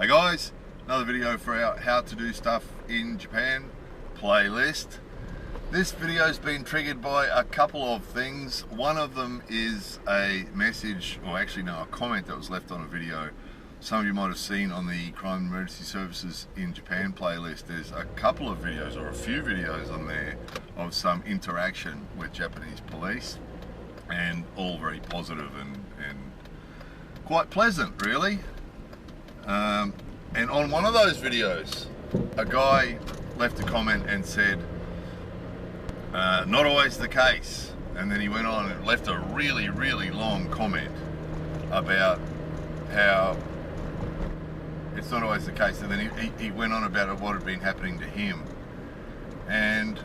Hey guys, another video for our how to do stuff in Japan playlist. This video's been triggered by a couple of things. One of them is a message, or actually no, a comment that was left on a video some of you might have seen on the Crime and Emergency Services in Japan playlist. There's a couple of videos, or a few videos on there, of some interaction with Japanese police, and all very positive and quite pleasant, really. And on one of those videos, a guy left a comment and said, not always the case. And then he went on and left a really, really long comment about how it's not always the case. And then he went on about what had been happening to him. And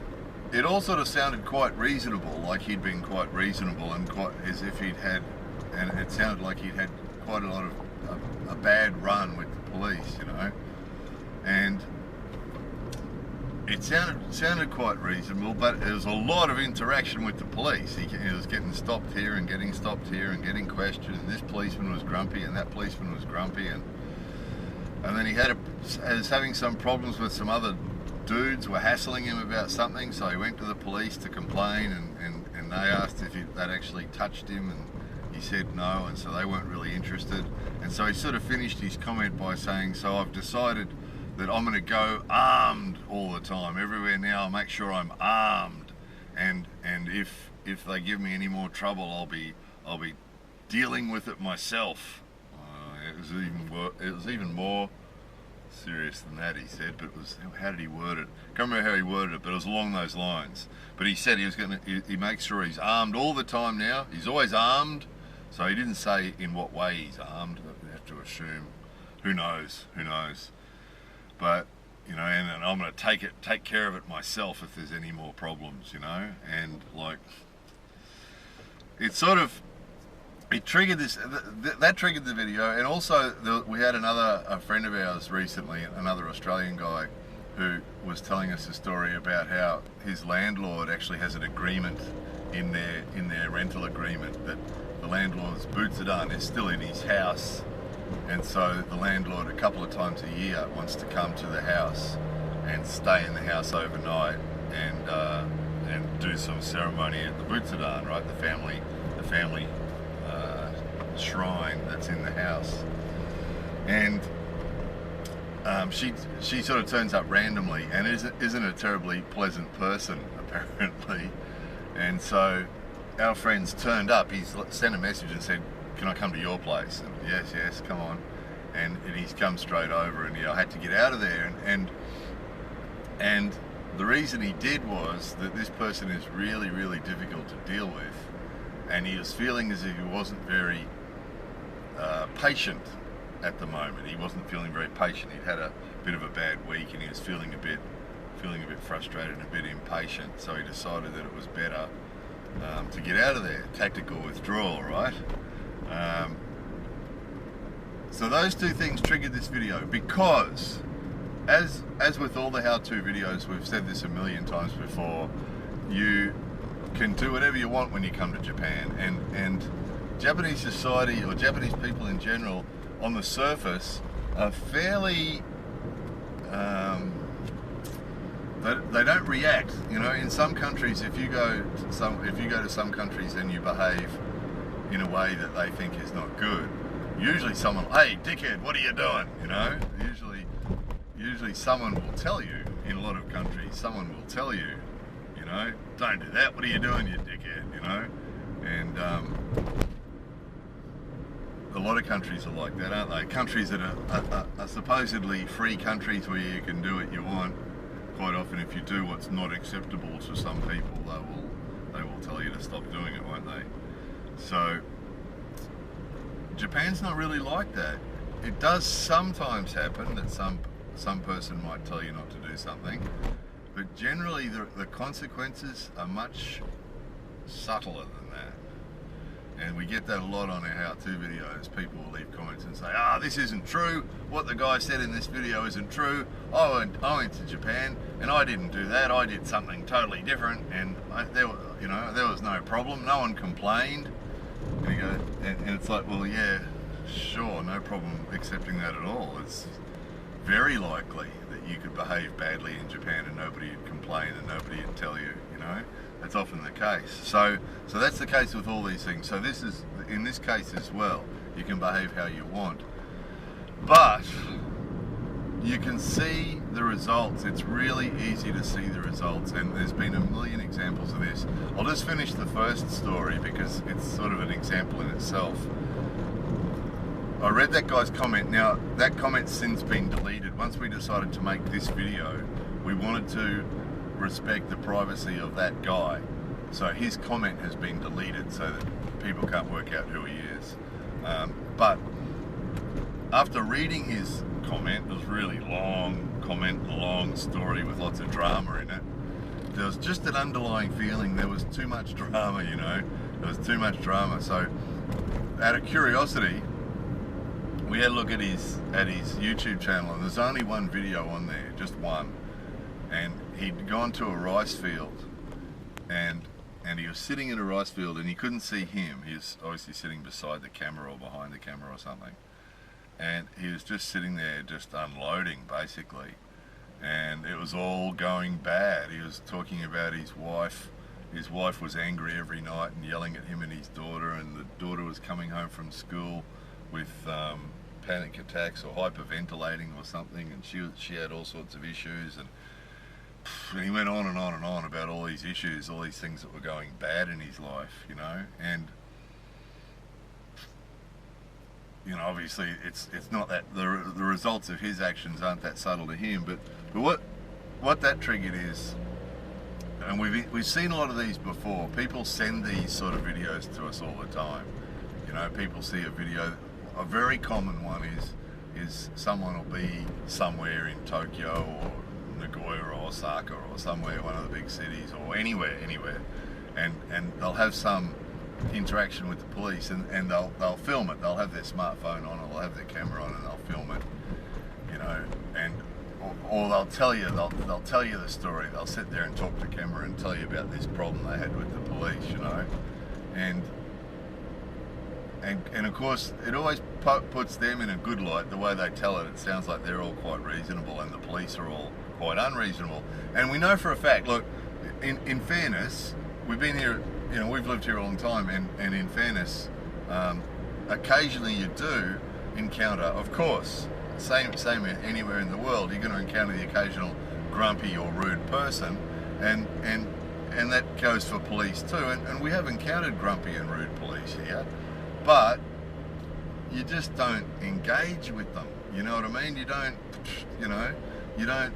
it all sort of sounded quite reasonable, like he'd been quite reasonable and quite as if he'd had, and it sounded like he'd had quite a lot of a bad run with the police, you know. And it sounded quite reasonable, but there was a lot of interaction with the police. He was getting stopped here and getting stopped here and getting questioned, and this policeman was grumpy and that policeman was grumpy, and then he was having some problems with some other dudes were hassling him about something, so he went to the police to complain, and they asked if that actually touched him, and he said no, and so they weren't really interested. And so he sort of finished his comment by saying, so I've decided that I'm going to go armed all the time. Everywhere now I'll make sure I'm armed, and if they give me any more trouble, I'll be dealing with it myself. It was even more serious than that, he said, but it was, how did he word it? Can't remember how he worded it, but it was along those lines. But he said he makes sure he's armed all the time now. He's always armed. So he didn't say in what way he's armed. We have to assume. Who knows? But you know, and I'm going to take care of it myself if there's any more problems, you know. And like, it triggered this. That triggered the video, and also we had a friend of ours recently, another Australian guy, who was telling us a story about how his landlord actually has an agreement in their rental agreement that the landlord's Butsudan is still in his house, and so the landlord a couple of times a year wants to come to the house and stay in the house overnight and do some ceremony at the Butsudan, right? The family shrine that's in the house. And she sort of turns up randomly and isn't a terribly pleasant person, apparently. And so our friends turned up. He's sent a message and said, can I come to your place? And yes, come on. And he's come straight over, and I had to get out of there. And the reason he did was that this person is really, really difficult to deal with, and he was feeling as if he wasn't very patient at the moment. He wasn't feeling very patient. He'd had a bit of a bad week, and he was feeling a bit frustrated and a bit impatient. So he decided that it was better to get out of there. Tactical withdrawal, right? So those two things triggered this video, because as with all the how-to videos, we've said this a million times before, you can do whatever you want when you come to Japan, and Japanese society, or Japanese people in general, on the surface are fairly they don't react. You know, in some countries, if you go to some countries and you behave in a way that they think is not good, usually someone, hey dickhead, what are you doing? You know, usually someone will tell you. In a lot of countries, someone will tell you, you know, don't do that, what are you doing, you dickhead, you know. And a lot of countries are like that, aren't they? Countries that are supposedly free countries where you can do what you want. Quite often, if you do what's not acceptable to some people, they will tell you to stop doing it, won't they? So Japan's not really like that. It does sometimes happen that some person might tell you not to do something, but generally the consequences are much subtler than that. And we get that a lot on our how-to videos. People will leave comments and say, this isn't true, what the guy said in this video isn't true, I went to Japan and I didn't do that, I did something totally different, and there was no problem, no one complained. And you go, and it's like, well, yeah, sure, no problem accepting that at all. It's very likely that you could behave badly in Japan and nobody would complain and nobody would tell you, you know. That's often the case. So that's the case with all these things. So this is, in this case as well, you can behave how you want. But you can see the results. It's really easy to see the results, and there's been a million examples of this. I'll just finish the first story because it's sort of an example in itself. I read that guy's comment. Now, that comment's since been deleted. Once we decided to make this video, we wanted to respect the privacy of that guy. So his comment has been deleted so that people can't work out who he is. But after reading his comment, it was really long comment, a long story with lots of drama in it. There was just an underlying feeling there was too much drama, you know. There was too much drama. So out of curiosity, we had a look at his YouTube channel, and there's only one video on there, just one. And he'd gone to a rice field, and he was sitting in a rice field, and he couldn't see him. He was obviously sitting beside the camera or behind the camera or something. And he was just sitting there, just unloading, basically. And it was all going bad. He was talking about his wife. His wife was angry every night and yelling at him and his daughter, and the daughter was coming home from school with panic attacks or hyperventilating or something, and she had all sorts of issues, and he went on and on and on about all these issues, all these things that were going bad in his life, you know. And you know, obviously it's not that the results of his actions aren't that subtle to him, but what that triggered is, and we've seen a lot of these before. People send these sort of videos to us all the time. You know, people see a video. A very common one is someone will be somewhere in Tokyo or Nagoya or Osaka or somewhere, one of the big cities, or anywhere, and they'll have some interaction with the police, and they'll film it. They'll have their smartphone on, or they'll have their camera on, and they'll film it, you know, and or they'll tell you the story. They'll sit there and talk to camera and tell you about this problem they had with the police, you know, and of course it always puts them in a good light. The way they tell it, it sounds like they're all quite reasonable and the police are all quite unreasonable. And we know for a fact, look, in fairness, we've been here, you know, we've lived here a long time, and in fairness, occasionally you do encounter, of course, same anywhere in the world, you're going to encounter the occasional grumpy or rude person, and that goes for police too, and we have encountered grumpy and rude police here, but you just don't engage with them, you know what I mean? You don't, you know, you don't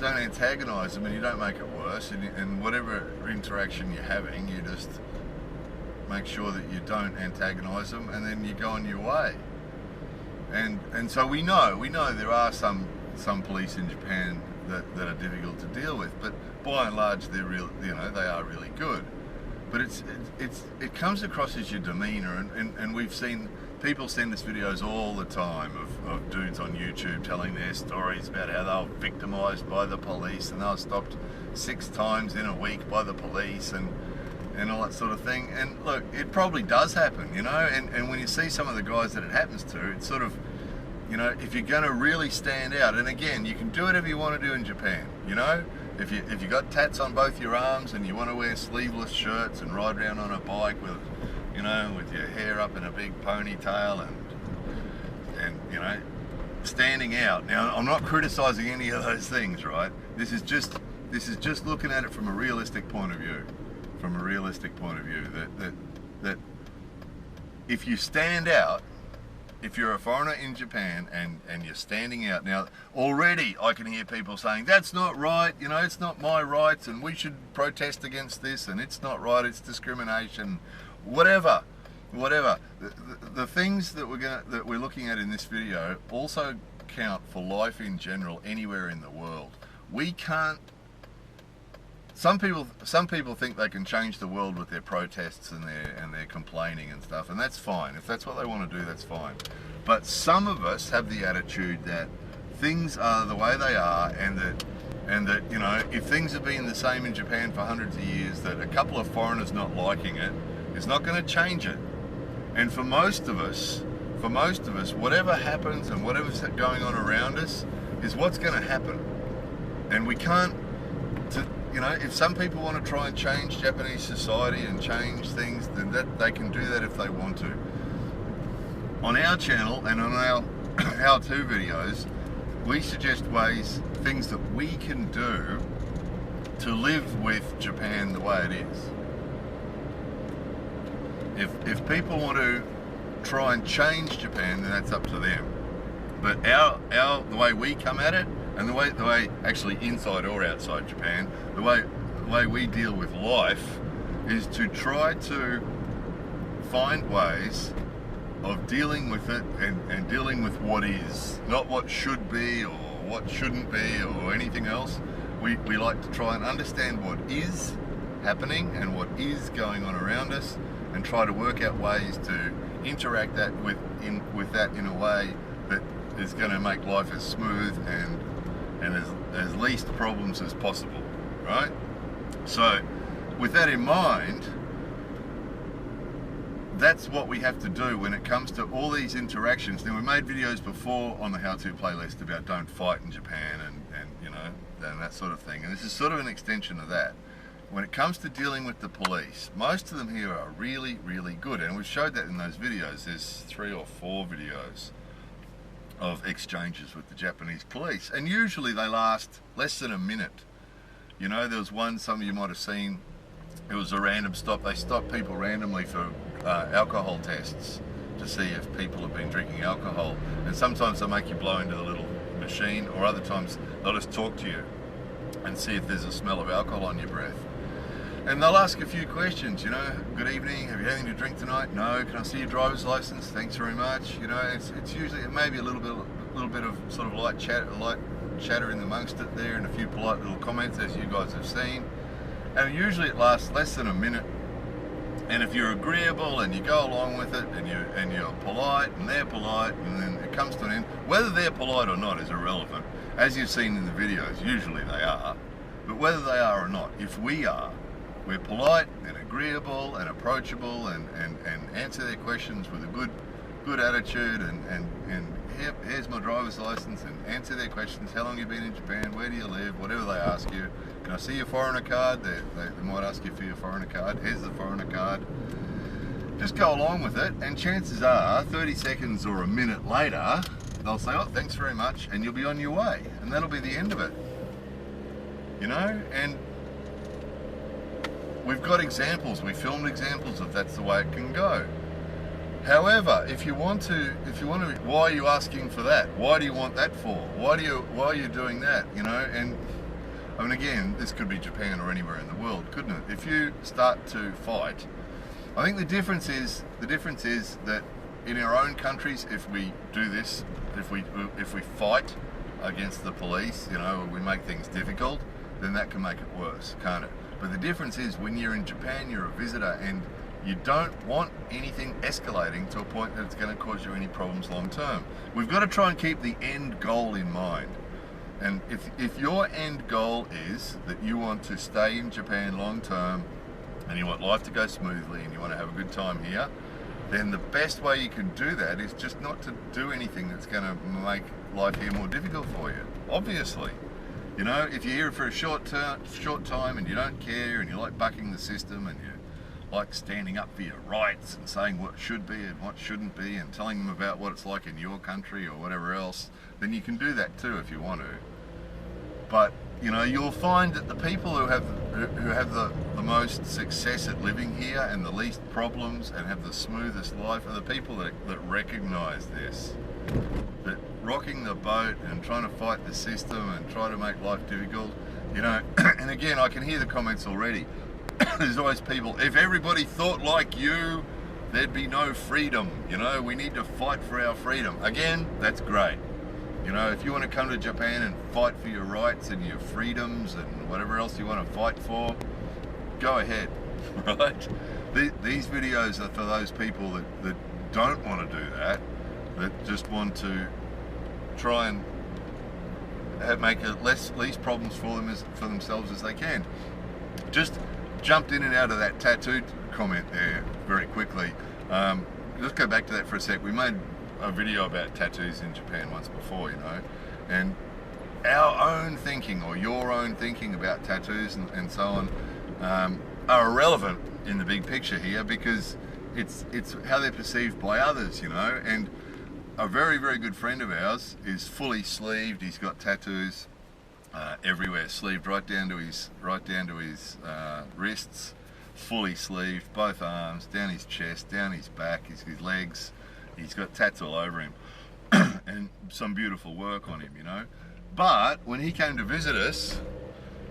antagonise them, and you don't make it worse, and whatever interaction you're having, you just make sure that you don't antagonise them, and then you go on your way. And so we know there are some police in Japan that are difficult to deal with, but by and large they're real, you know, they are really good. But it comes across as your demeanour, and we've seen people send us videos all the time of dudes on YouTube telling their stories about how they were victimised by the police, and they were stopped 6 times in a week by the police, and all that sort of thing. And look, it probably does happen, you know, and when you see some of the guys that it happens to, it's sort of, you know, if you're going to really stand out, and again, you can do whatever you want to do in Japan, you know. If you got tats on both your arms and you want to wear sleeveless shirts and ride around on a bike with, you know, with your hair up in a big ponytail and you know, standing out. Now, I'm not criticising any of those things, right? This is just looking at it from a realistic point of view. From a realistic point of view, that if you stand out, if you're a foreigner in Japan and you're standing out, now already I can hear people saying, that's not right, you know, it's not my rights, and we should protest against this, and it's not right, it's discrimination, whatever. The things that we're looking at in this video also count for life in general anywhere in the world. We can't. Some people think they can change the world with their protests and their complaining and stuff, and that's fine. If that's what they want to do, that's fine. But some of us have the attitude that things are the way they are, and that you know, if things have been the same in Japan for hundreds of years, that a couple of foreigners not liking it is not going to change it. And for most of us, for most of us, whatever happens and whatever's going on around us is what's going to happen. And we can't, if some people want to try and change Japanese society and change things, then they can do that if they want to. On our channel and on our how-to videos, we suggest things that we can do to live with Japan the way it is. If people want to try and change Japan, then that's up to them. But the way we come at it, and the way actually inside or outside Japan, the way we deal with life is to try to find ways of dealing with it and dealing with what is, not what should be or what shouldn't be or anything else. We like to try and understand what is happening and what is going on around us, and try to work out ways to interact with that in a way that is going to make life as smooth and as least problems as possible, right? So with that in mind, that's what we have to do when it comes to all these interactions. Now, we made videos before on the how-to playlist about don't fight in Japan and that sort of thing, and this is sort of an extension of that. When it comes to dealing with the police, most of them here are really, really good, and we've showed that in those videos. There's 3 or 4 videos of exchanges with the Japanese police, and usually they last less than a minute. There was one, some of you might have seen, it was a random stop. They stopped people randomly for alcohol tests to see if people have been drinking alcohol, and sometimes they'll make you blow into the little machine, or other times they'll just talk to you and see if there's a smell of alcohol on your breath. And they'll ask a few questions, good evening, have you had anything to drink tonight? No. Can I see your driver's license? Thanks very much. It's usually, it may be a little bit of sort of light chatter in amongst it there, and a few polite little comments, as you guys have seen. And usually it lasts less than a minute. And if you're agreeable and you go along with it, and you're polite and they're polite, and then it comes to an end, whether they're polite or not is irrelevant. As you've seen in the videos, usually they are. But whether they are or not, if we're polite and agreeable and approachable and answer their questions with a good attitude and here's my driver's license, and answer their questions. How long have you been in Japan? Where do you live? Whatever they ask you. Can I see your foreigner card? They might ask you for your foreigner card. Here's the foreigner card. Just go along with it, and chances are 30 seconds or a minute later they'll say, oh, thanks very much, and you'll be on your way, and that'll be the end of it. And we've got examples, we filmed examples of that's the way it can go. However, if you want to, why are you asking for that? Why do you want that for? Why are you doing that? And I mean, again, this could be Japan or anywhere in the world, couldn't it? If you start to fight, I think the difference is that in our own countries, if we do this, if we fight against the police, we make things difficult, then that can make it worse, can't it? But the difference is when you're in Japan, you're a visitor, and you don't want anything escalating to a point that it's going to cause you any problems long term. We've got to try and keep the end goal in mind. And if your end goal is that you want to stay in Japan long term, and you want life to go smoothly, and you want to have a good time here, then the best way you can do that is just not to do anything that's going to make life here more difficult for you, obviously. If you're here for a short time and you don't care, and you like bucking the system, and you like standing up for your rights and saying what should be and what shouldn't be, and telling them about what it's like in your country or whatever else, then you can do that too if you want to. But you'll find that the people who have the most success at living here and the least problems and have the smoothest life are the people that recognize this. That rocking the boat and trying to fight the system and try to make life difficult, and again, I can hear the comments already. There's always people, if everybody thought like you, there'd be no freedom. We need to fight for our freedom. Again, that's great. If you want to come to Japan and fight for your rights and your freedoms and whatever else you want to fight for, go ahead, right? These videos are for those people that don't want to do that, that just want to try and make it least problems for themselves as they can. Just jumped in and out of that tattooed comment there very quickly. Let's go back to that for a sec. We made a video about tattoos in Japan once before, you know, and our own thinking or your own thinking about tattoos and so on are irrelevant in the big picture here, because it's how they're perceived by others, you know. And a very, very good friend of ours is fully sleeved. He's got tattoos everywhere, sleeved right down to his wrists, fully sleeved, both arms, down his chest, down his back, his legs. He's got tats all over him, and some beautiful work on him, you know. But when he came to visit us,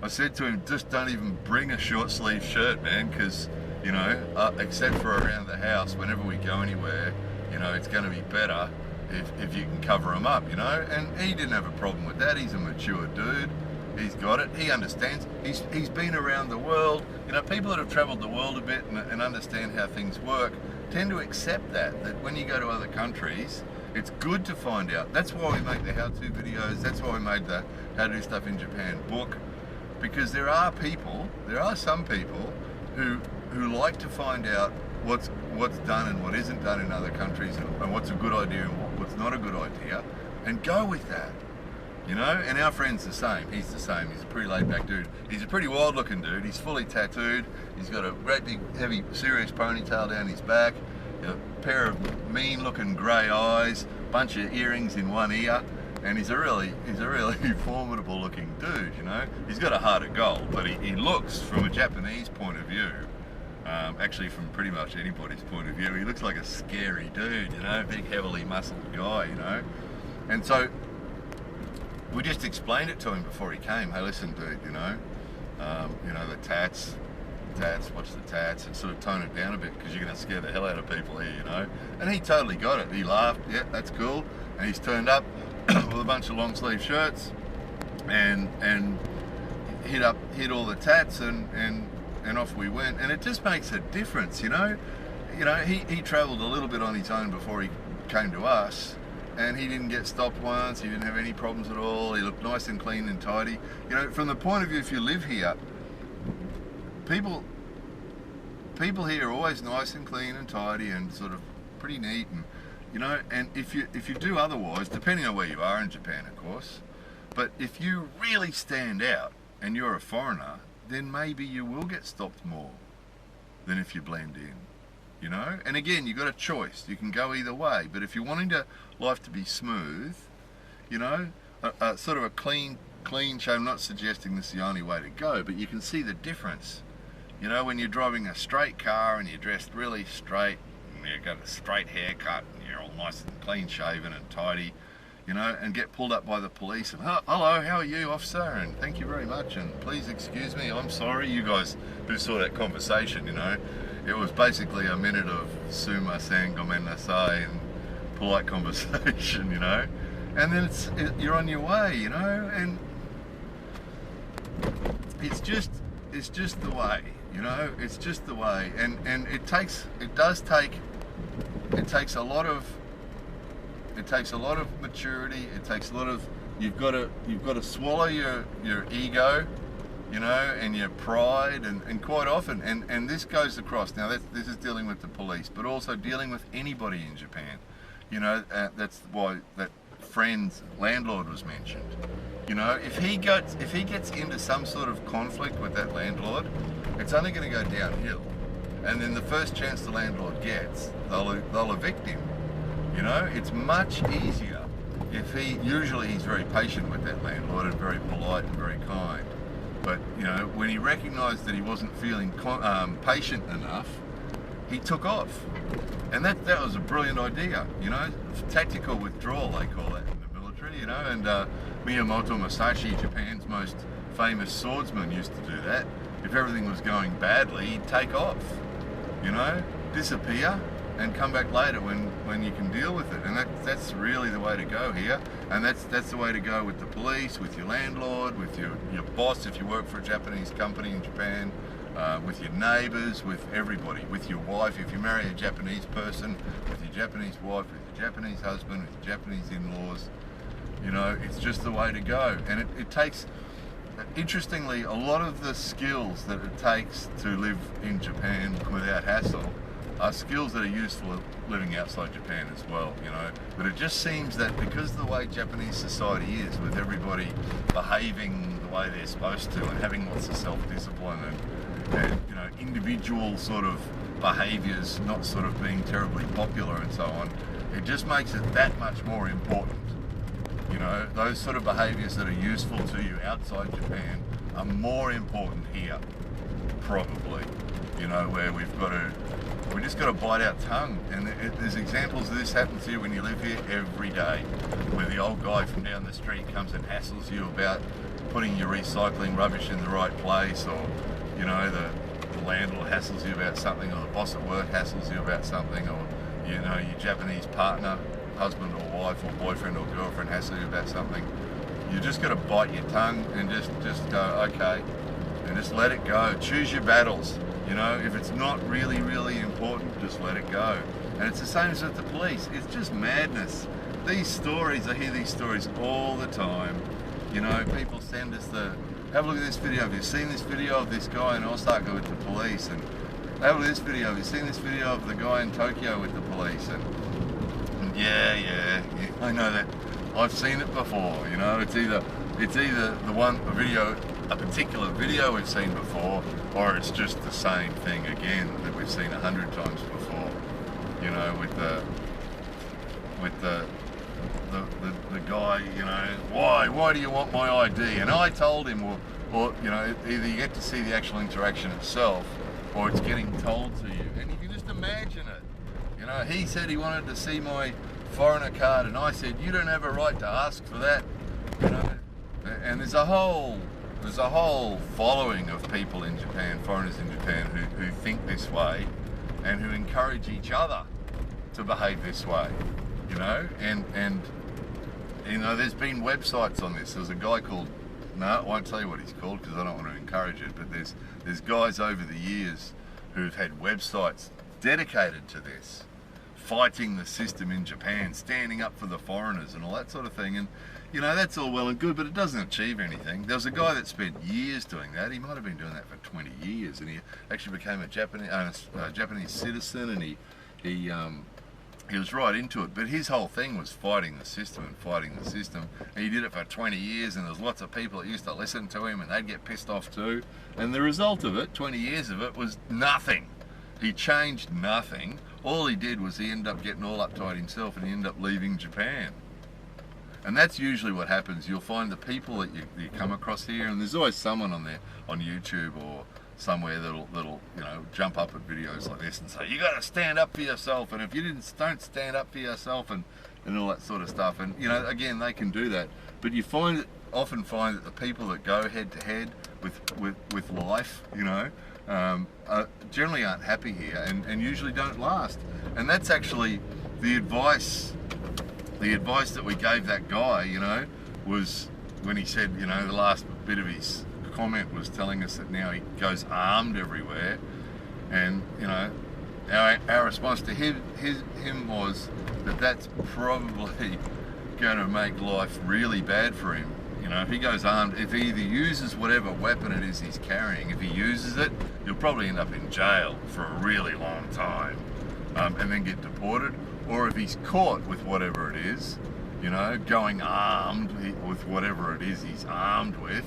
I said to him, just don't even bring a short sleeve shirt, man, because, you know, except for around the house, whenever we go anywhere, you know, it's going to be better if you can cover them up, you know. And he didn't have a problem with that. He's a mature dude. He's got it. He understands. He's been around the world. You know, people that have travelled the world a bit and understand how things work tend to accept that when you go to other countries, it's good to find out. That's why we make the how-to videos. That's why we made the How to Do Stuff in Japan book, because there are some people who like to find out what's done and what isn't done in other countries, and what's a good idea and what's not a good idea, and go with that, you know. And our friend's the same. He's the same. He's a pretty laid-back dude. He's a pretty wild-looking dude. He's fully tattooed. He's got a great big, heavy, serious ponytail down his back, a pair of mean-looking grey eyes, bunch of earrings in one ear, and he's a really formidable-looking dude, you know. He's got a heart of gold, but he looks, from a Japanese point of view, actually from pretty much anybody's point of view, he looks like a scary dude, you know, big, heavily muscled guy, you know. And so we just explained it to him before he came. Hey, listen, dude, you know, the tats, watch the tats, and sort of tone it down a bit, because you're going to scare the hell out of people here, you know. And he totally got it. He laughed. Yeah, that's cool. And he's turned up with a bunch of long sleeve shirts and hit all the tats, and off we went. And it just makes a difference, you know. He travelled a little bit on his own before he came to us, and he didn't get stopped once. He didn't have any problems at all. He looked nice and clean and tidy. You know, from the point of view, if you live here, people here are always nice and clean and tidy and sort of pretty neat, and you know. And if you do otherwise, depending on where you are in Japan, of course, but if you really stand out and you're a foreigner, then maybe you will get stopped more than if you blend in, you know. And again, you've got a choice. You can go either way. But if you're wanting life to be smooth, you know, a sort of a clean show. I'm not suggesting this is the only way to go, but you can see the difference. You know, when you're driving a straight car and you're dressed really straight, and you've got a straight haircut, and you're all nice and clean shaven and tidy, you know, and get pulled up by the police and, hello, how are you, officer? And thank you very much, and please excuse me, I'm sorry. You guys who saw that conversation, you know, it was basically a minute of sumimasen, gomen nasai, and polite conversation, you know, and then you're on your way, you know. And it's just the way, you know. It's just the way, and it takes a lot of maturity. It takes a lot of, you've got to swallow your ego, you know, and your pride, and quite often, and this goes across. Now this is dealing with the police, but also dealing with anybody in Japan, you know. That's why that friend's landlord was mentioned. You know, if he gets into some sort of conflict with that landlord, it's only going to go downhill. And then the first chance the landlord gets, they'll evict him. You know, it's much easier if he's very patient with that landlord and very polite and very kind. But, you know, when he recognised that he wasn't feeling patient enough, he took off. And that was a brilliant idea, you know. Tactical withdrawal, they call that in the military, you know. And Miyamoto Musashi, Japan's most famous swordsman, used to do that. If everything was going badly, he'd take off, you know, disappear, and come back later when you can deal with it. And that's really the way to go here. And that's the way to go with the police, with your landlord, with your boss if you work for a Japanese company in Japan, with your neighbours, with everybody, with your wife if you marry a Japanese person, with your Japanese wife, with your Japanese husband, with your Japanese in-laws. You know, it's just the way to go. And it takes, interestingly, a lot of the skills that it takes to live in Japan without hassle are skills that are useful living outside Japan as well, you know. But it just seems that because of the way Japanese society is, with everybody behaving the way they're supposed to and having lots of self-discipline and you know, individual sort of behaviours not sort of being terribly popular and so on, it just makes it that much more important. You know, those sort of behaviours that are useful to you outside Japan are more important here, probably. You know, where we just got to bite our tongue. And there's examples of this happens here when you live here every day, where the old guy from down the street comes and hassles you about putting your recycling rubbish in the right place, or, you know, the landlord hassles you about something, or the boss at work hassles you about something, or, you know, your Japanese partner, husband or wife or boyfriend or girlfriend hassles you about something. You just got to bite your tongue and just go, okay, and just let it go. Choose your battles. You know, if it's not really, really important, just let it go. And it's the same as with the police. It's just madness. These stories, I hear these stories all the time. You know, people send us have a look at this video. Have you seen this video of this guy in Osaka with the police? And have a look at this video. Have you seen this video of the guy in Tokyo with the police? And yeah, I know that. I've seen it before. You know, it's either a particular video we've seen before, or it's just the same thing again that we've seen 100 times before. You know, with the guy, you know, why do you want my ID? And I told him, well, you know, either you get to see the actual interaction itself, or it's getting told to you. And you can just imagine it. You know, he said he wanted to see my foreigner card, and I said, you don't have a right to ask for that. You know, and there's a whole following of people in Japan, foreigners in Japan, who think this way and who encourage each other to behave this way, you know, and you know, there's been websites on this. There's a guy called, no, I won't tell you what he's called because I don't want to encourage it, but there's guys over the years who've had websites dedicated to this, fighting the system in Japan, standing up for the foreigners and all that sort of thing. And you know, that's all well and good, but it doesn't achieve anything. There was a guy that spent years doing that. He might have been doing that for 20 years, and he actually became a Japanese citizen, and he was right into it. But his whole thing was fighting the system. And he did it for 20 years, and there was lots of people that used to listen to him, and they'd get pissed off too. And the result of it, 20 years of it, was nothing. He changed nothing. All he did was he ended up getting all uptight himself, and he ended up leaving Japan. And that's usually what happens. You'll find the people that you come across here, and there's always someone on YouTube or somewhere that'll you know, jump up at videos like this and say, you got to stand up for yourself, and if you don't stand up for yourself, and all that sort of stuff. And you know, again, they can do that, but you often find that the people that go head to head with life, you know, generally aren't happy here, and usually don't last. And that's actually the advice that we gave that guy, you know, was when he said, you know, the last bit of his comment was telling us that now he goes armed everywhere. And, you know, our response to him was that that's probably going to make life really bad for him. You know, if he goes armed, if he either uses whatever weapon it is he's carrying, if he uses it, he'll probably end up in jail for a really long time, and then get deported. Or if he's caught with whatever it is, you know, going armed with whatever it is he's armed with,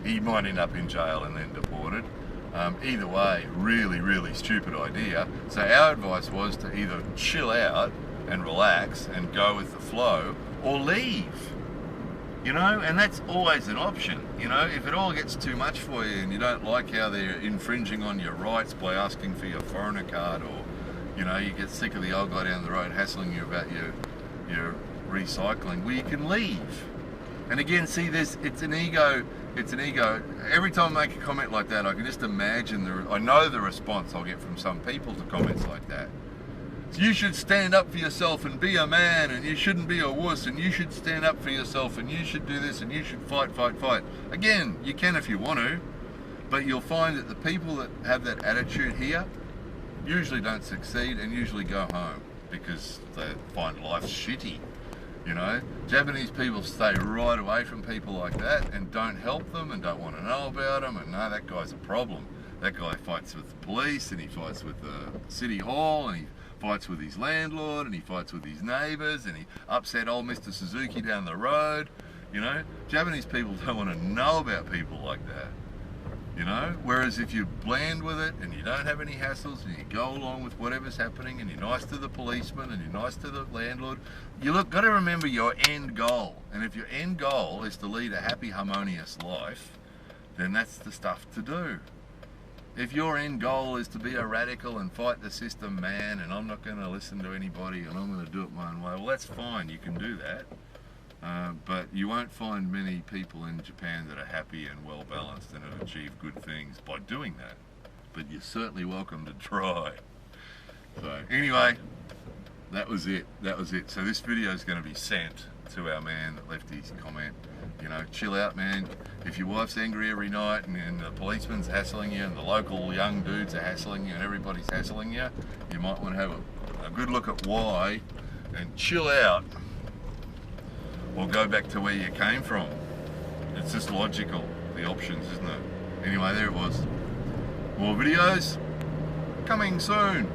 he might end up in jail and then deported. Either way, really, really stupid idea. So our advice was to either chill out and relax and go with the flow, or leave. You know, and that's always an option. You know, if it all gets too much for you and you don't like how they're infringing on your rights by asking for your foreigner card, or you know, you get sick of the old guy down the road hassling you about your recycling, well, you can leave. And again, see, it's an ego. Every time I make a comment like that, I can just imagine I know the response I'll get from some people to comments like that. So you should stand up for yourself and be a man, and you shouldn't be a wuss, and you should stand up for yourself, and you should do this, and you should fight. Again, you can if you want to, but you'll find that the people that have that attitude here usually don't succeed and usually go home because they find life shitty. You know, Japanese people stay right away from people like that and don't help them and don't want to know about them, and no, that guy's a problem. That guy fights with the police, and he fights with the city hall, and he fights with his landlord, and he fights with his neighbours, and he upset old Mr. Suzuki down the road. You know, Japanese people don't want to know about people like that. You know, whereas if you blend with it and you don't have any hassles and you go along with whatever's happening and you're nice to the policeman and you're nice to the landlord, you got to remember your end goal. And if your end goal is to lead a happy, harmonious life, then that's the stuff to do. If your end goal is to be a radical and fight the system, man, and I'm not going to listen to anybody and I'm going to do it my own way, well, that's fine, you can do that. But you won't find many people in Japan that are happy and well balanced and have achieved good things by doing that. But you're certainly welcome to try. So anyway, that was it. So this video is going to be sent to our man that left his comment. You know, chill out, man. If your wife's angry every night and the policeman's hassling you and the local young dudes are hassling you and everybody's hassling you, you might want to have a good look at why and chill out. Or go back to where you came from. It's just logical, the options, isn't it? Anyway, there it was. More videos coming soon.